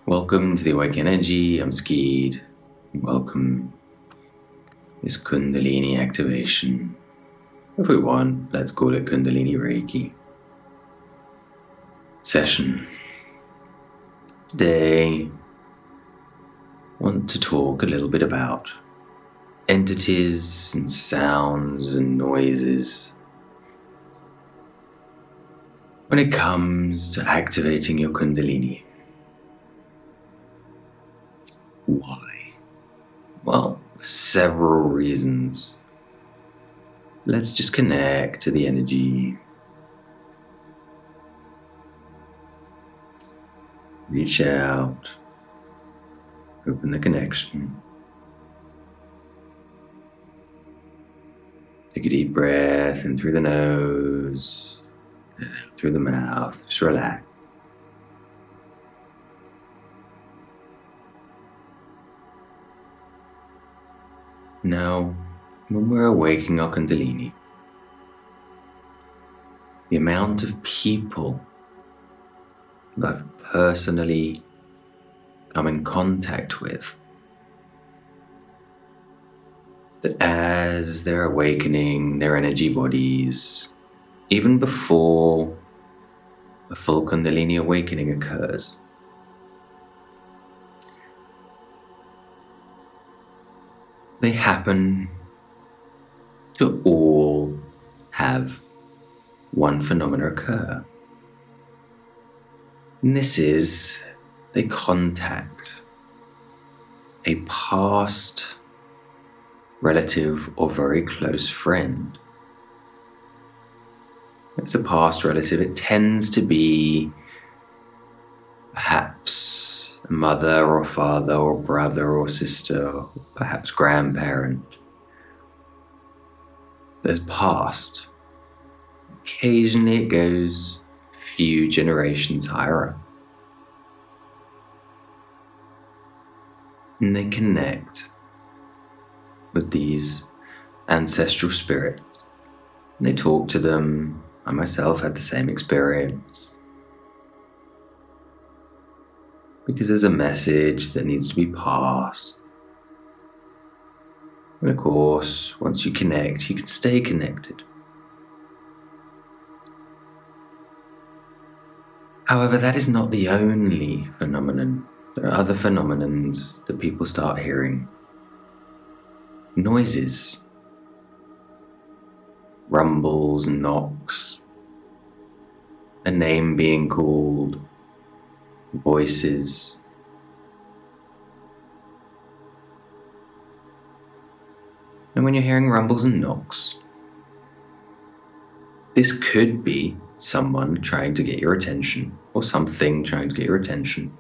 Welcome to the Awake Energy. I'm Skeed. Welcome this Kundalini activation. If we want, let's call it Kundalini Reiki session. Today, I want to talk a little bit about entities and sounds and noises when it comes to activating your Kundalini. Why? Well, for several reasons. Let's just connect to the energy. Reach out. Open the connection. Take a deep breath in through the nose, and out through the mouth. Just relax. Now, when we're awakening our Kundalini, the amount of people that I've personally come in contact with, that as they're awakening their energy bodies, even before a full Kundalini awakening occurs, they happen to all have one phenomenon occur. And this is, they contact a past relative or very close friend. If it's a past relative, it tends to be perhaps a mother or father or brother or sister, or perhaps grandparent that's passed. Occasionally it goes a few generations higher up. And they connect with these ancestral spirits. And they talk to them. I myself had the same experience. Because there's a message that needs to be passed. And of course, once you connect, you can stay connected. However, that is not the only phenomenon. There are other phenomenons that people start hearing. Noises, rumbles, knocks, a name being called, voices. And when you're hearing rumbles and knocks, this could be someone trying to get your attention, or something trying to get your attention.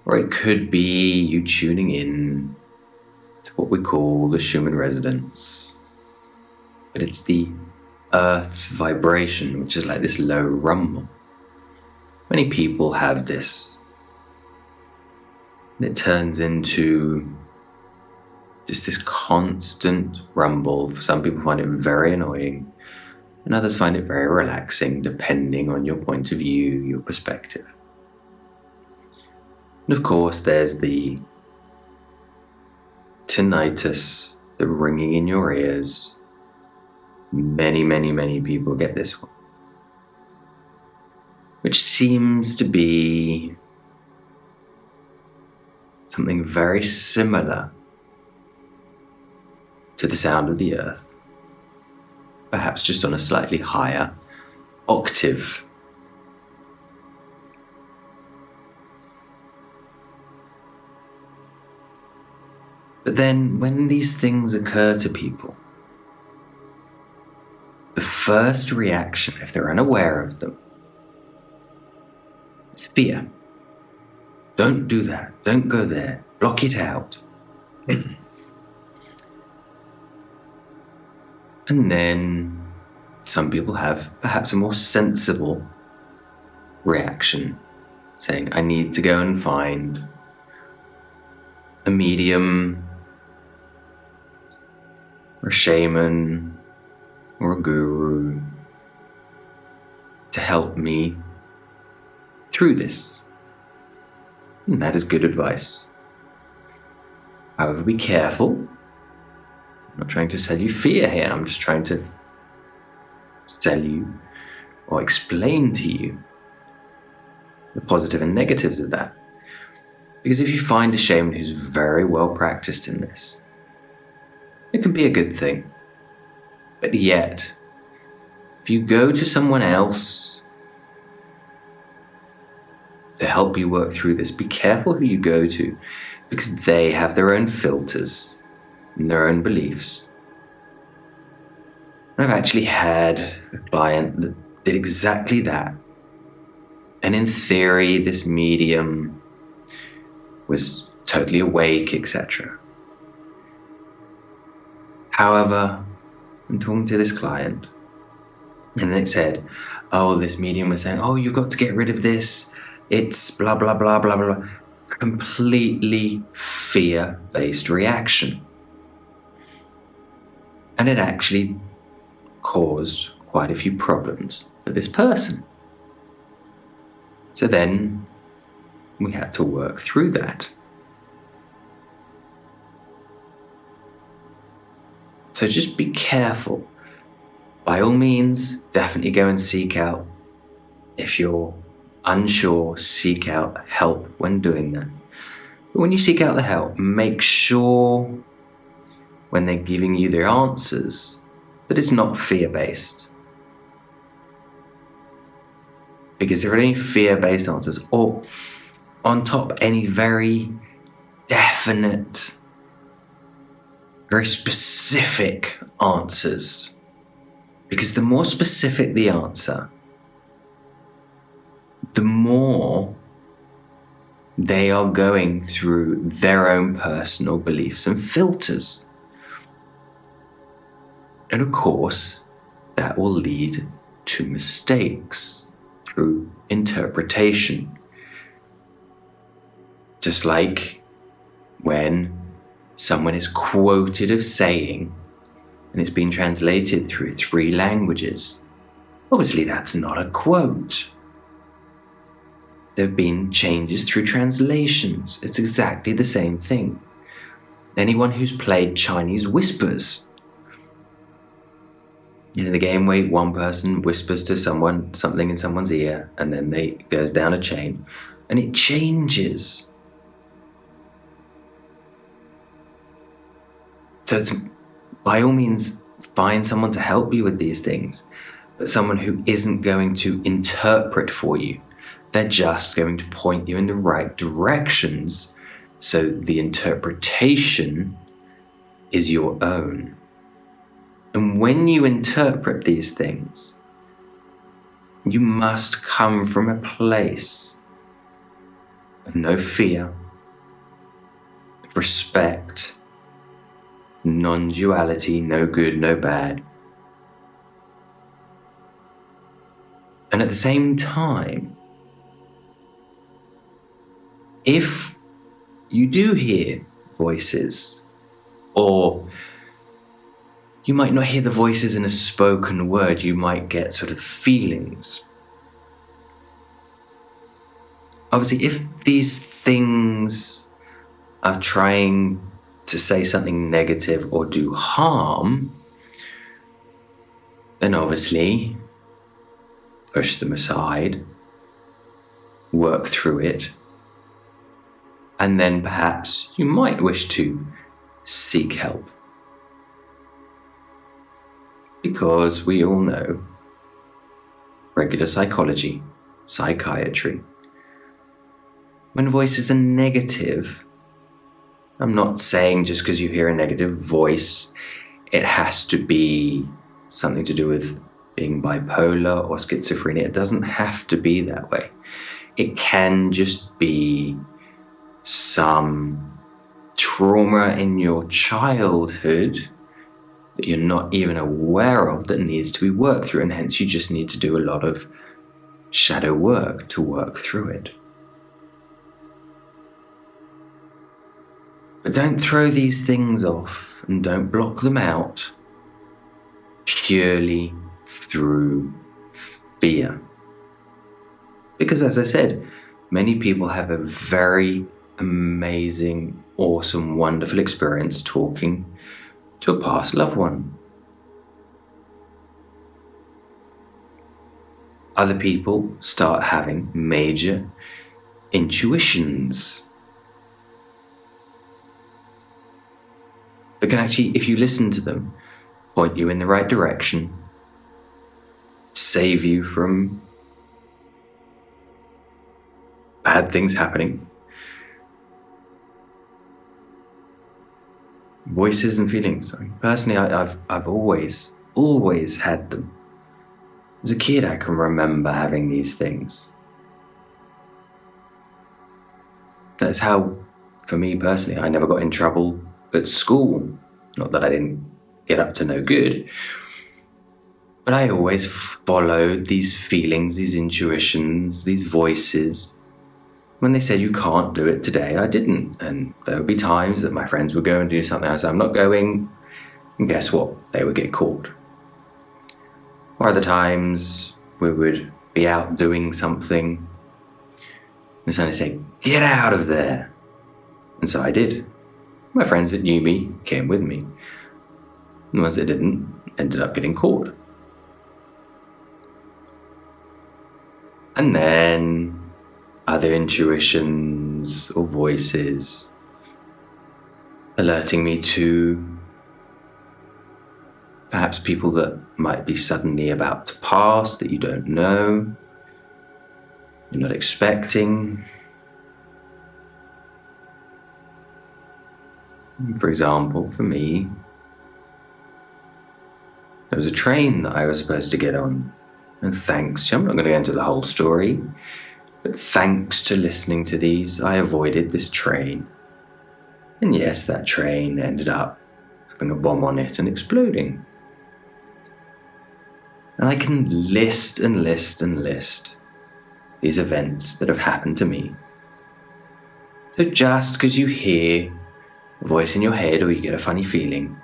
Or it could be you tuning in to what we call the Schumann resonance. But it's the Earth's vibration, which is like this low rumble. Many people have this. And it turns into just this constant rumble. Some people find it very annoying, and others find it very relaxing, depending on your point of view, your perspective. And of course, there's the tinnitus, the ringing in your ears. Many people get this one, which seems to be something very similar to the sound of the earth, perhaps just on a slightly higher octave. But then when these things occur to people, the first reaction, if they're unaware of them, is fear. Don't do that. Don't go there. Block it out. And then some people have perhaps a more sensible reaction, saying, I need to go and find a medium, or a shaman, or a guru to help me through this. And that is good advice. However, be careful. I'm not trying to sell you fear here. I'm just trying to sell you or explain to you the positive and negatives of that. Because if you find a shaman who's very well practiced in this, it can be a good thing. But yet, if you go to someone else to help you work through this, be careful who you go to, because they have their own filters and their own beliefs. I've actually had a client that did exactly that. And in theory, this medium was totally awake, etc. However, I'm talking to this client, and then it said, oh, this medium was saying, oh, you've got to get rid of this. It's blah, blah, blah, blah, blah. Completely fear-based reaction. And it actually caused quite a few problems for this person. So then we had to work through that. So just be careful. By all means, definitely go and seek out. If you're unsure, seek out help when doing that. But when you seek out the help, make sure when they're giving you their answers that it's not fear-based. Because if there are any fear-based answers, or on top any very definite, very specific answers, because the more specific the answer, the more they are going through their own personal beliefs and filters. And of course, that will lead to mistakes through interpretation. Just like when someone is quoted of saying, and it's been translated through 3 languages. Obviously, that's not a quote. There have been changes through translations. It's exactly the same thing. Anyone who's played Chinese whispers, the game where one person whispers to someone something in someone's ear, and then it goes down a chain, and it changes. So it's, by all means, find someone to help you with these things, but someone who isn't going to interpret for you. They're just going to point you in the right directions, so the interpretation is your own. And when you interpret these things, you must come from a place of no fear, of respect, non-duality, no good, no bad. And at the same time, if you do hear voices, or you might not hear the voices in a spoken word, you might get sort of feelings. Obviously, if these things are trying to say something negative or do harm, then obviously push them aside, work through it, and then perhaps you might wish to seek help. Because we all know regular psychology, psychiatry. When voices are negative, I'm not saying just because you hear a negative voice, it has to be something to do with being bipolar or schizophrenia. It doesn't have to be that way. It can just be some trauma in your childhood that you're not even aware of that needs to be worked through, and hence you just need to do a lot of shadow work to work through it. But don't throw these things off and don't block them out purely through fear. Because as I said, many people have a very amazing, awesome, wonderful experience talking to a past loved one. Other people start having major intuitions that can actually, if you listen to them, point you in the right direction, save you from bad things happening. Voices and feelings. Personally, I've always had them. As a kid, I can remember having these things. That's how, for me personally, I never got in trouble at school. Not that I didn't get up to no good, but I always followed these feelings, these intuitions, these voices. When they said you can't do it today, I didn't. And there would be times that my friends would go and do something. I said, I'm not going. And guess what? They would get caught. Or other times we would be out doing something and suddenly say, get out of there. And so I did. My friends that knew me came with me. The ones that didn't ended up getting caught. And then other intuitions or voices alerting me to perhaps people that might be suddenly about to pass that you don't know, you're not expecting. For example, for me, there was a train that I was supposed to get on, and thanks, I'm not going to go into the whole story, but thanks to listening to these, I avoided this train. And yes, that train ended up having a bomb on it and exploding. And I can list and list and list these events that have happened to me. So just because you hear a voice in your head or you get a funny feeling,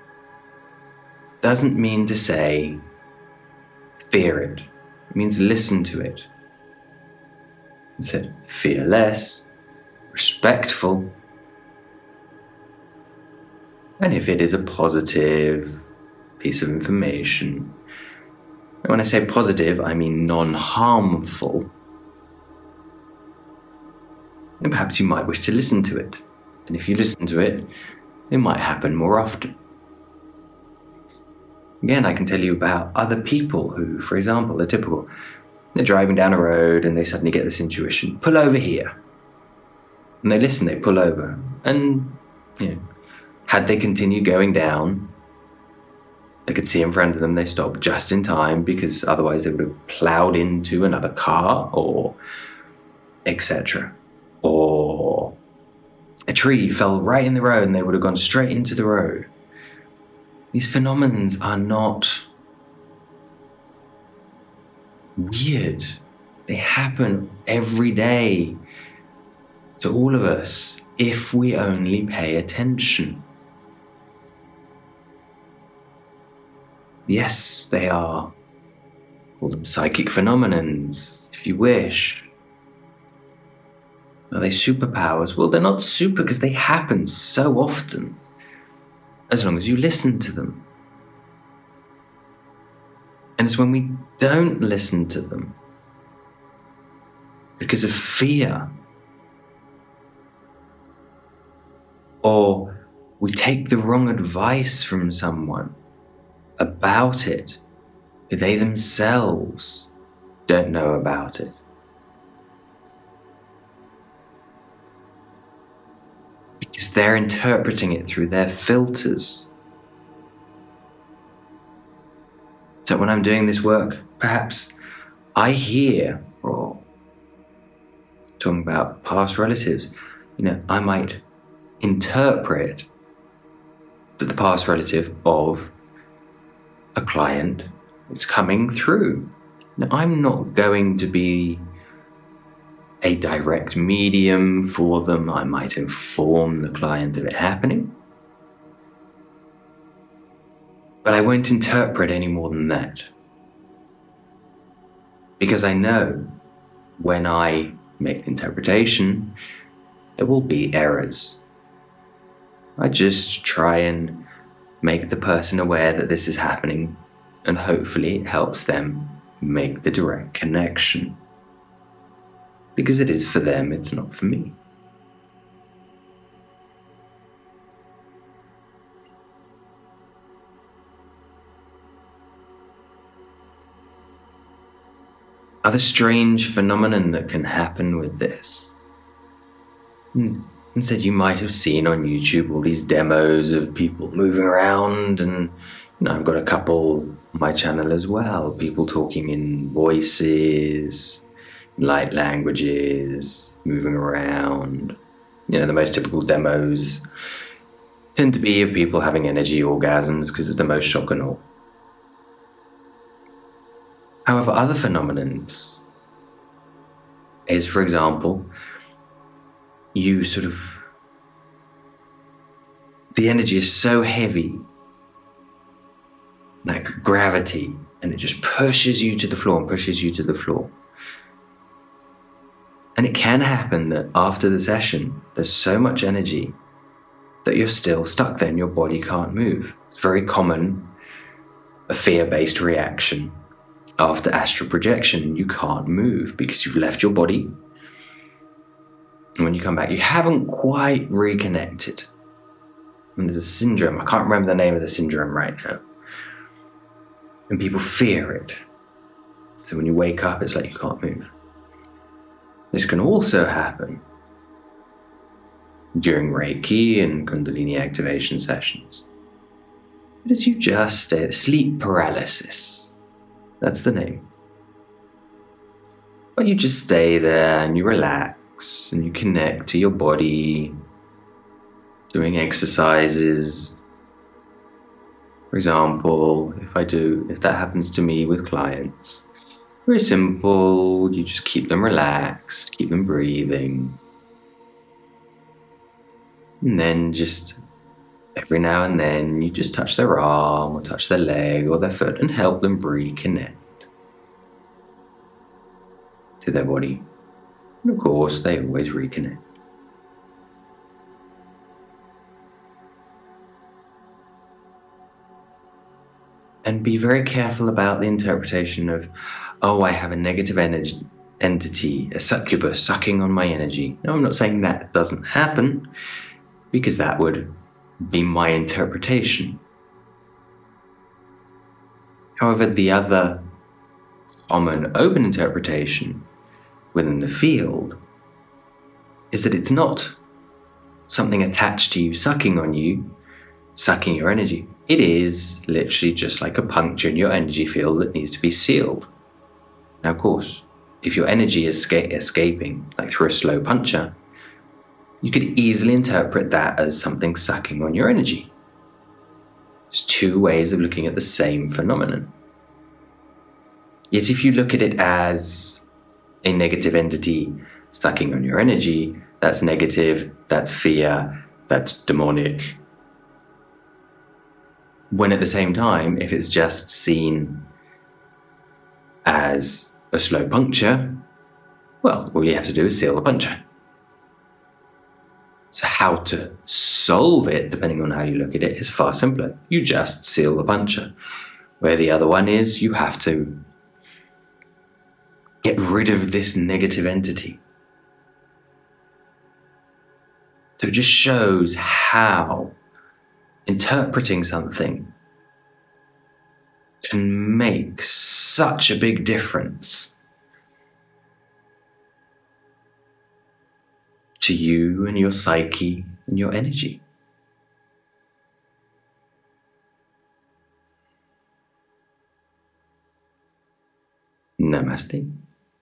doesn't mean to say fear it. It means listen to it. It said fear less, respectful, and if it is a positive piece of information, and when I say positive, I mean non-harmful, then perhaps you might wish to listen to it. And if you listen to it, it might happen more often. Again, I can tell you about other people who, for example, are typical. They're driving down a road and they suddenly get this intuition, pull over here. And they listen, they pull over. And, had they continued going down, they could see in front of them, they stopped just in time because otherwise they would have ploughed into another car or etc. Or a tree fell right in the road and they would have gone straight into the road. These phenomena are not weird. They happen every day to all of us if we only pay attention. Yes, they are. Call them psychic phenomenons, if you wish. Are they superpowers? Well, they're not super because they happen so often, as long as you listen to them. And it's when we don't listen to them because of fear, or we take the wrong advice from someone about it, who they themselves don't know about it. Because they're interpreting it through their filters. So when I'm doing this work, perhaps I hear, or talking about past relatives, I might interpret that the past relative of a client is coming through. Now, I'm not going to be a direct medium for them. I might inform the client of it happening, but I won't interpret any more than that. Because I know when I make the interpretation, there will be errors. I just try and make the person aware that this is happening, and hopefully it helps them make the direct connection. Because it is for them, it's not for me. Other strange phenomenon that can happen with this. Instead, you might have seen on YouTube all these demos of people moving around, and I've got a couple on my channel as well, people talking in voices, light languages, moving around. The most typical demos tend to be of people having energy orgasms because it's the most shock and awe. However, other phenomenons is, for example, the energy is so heavy, like gravity, and it just pushes you to the floor and pushes you to the floor. And it can happen that after the session, there's so much energy that you're still stuck there and your body can't move. It's very common, a fear-based reaction after astral projection. You can't move because you've left your body. And when you come back, you haven't quite reconnected. And there's a syndrome, I can't remember the name of the syndrome right now. And people fear it. So when you wake up, it's like you can't move. This can also happen during Reiki and Kundalini activation sessions. But as you just stay, sleep paralysis, that's the name. But you just stay there and you relax and you connect to your body, doing exercises. For example, if that happens to me with clients, very simple, you just keep them relaxed, keep them breathing. And then just every now and then you just touch their arm or touch their leg or their foot and help them reconnect to their body. And of course, they always reconnect. And be very careful about the interpretation of, I have a negative entity, a succubus sucking on my energy. No, I'm not saying that doesn't happen, because that would be my interpretation. However, the other common open interpretation within the field is that it's not something attached to you, sucking on you, sucking your energy. It is literally just like a puncture in your energy field that needs to be sealed. Now, of course, if your energy is escaping, like through a slow puncture, you could easily interpret that as something sucking on your energy. There's two ways of looking at the same phenomenon. Yet if you look at it as a negative entity sucking on your energy, that's negative, that's fear, that's demonic. When at the same time, if it's just seen as a slow puncture, well, all you have to do is seal the puncture. So how to solve it, depending on how you look at it, is far simpler. You just seal the puncture. Where the other one is, you have to get rid of this negative entity. So it just shows how interpreting something can make such a big difference to you and your psyche and your energy. Namaste.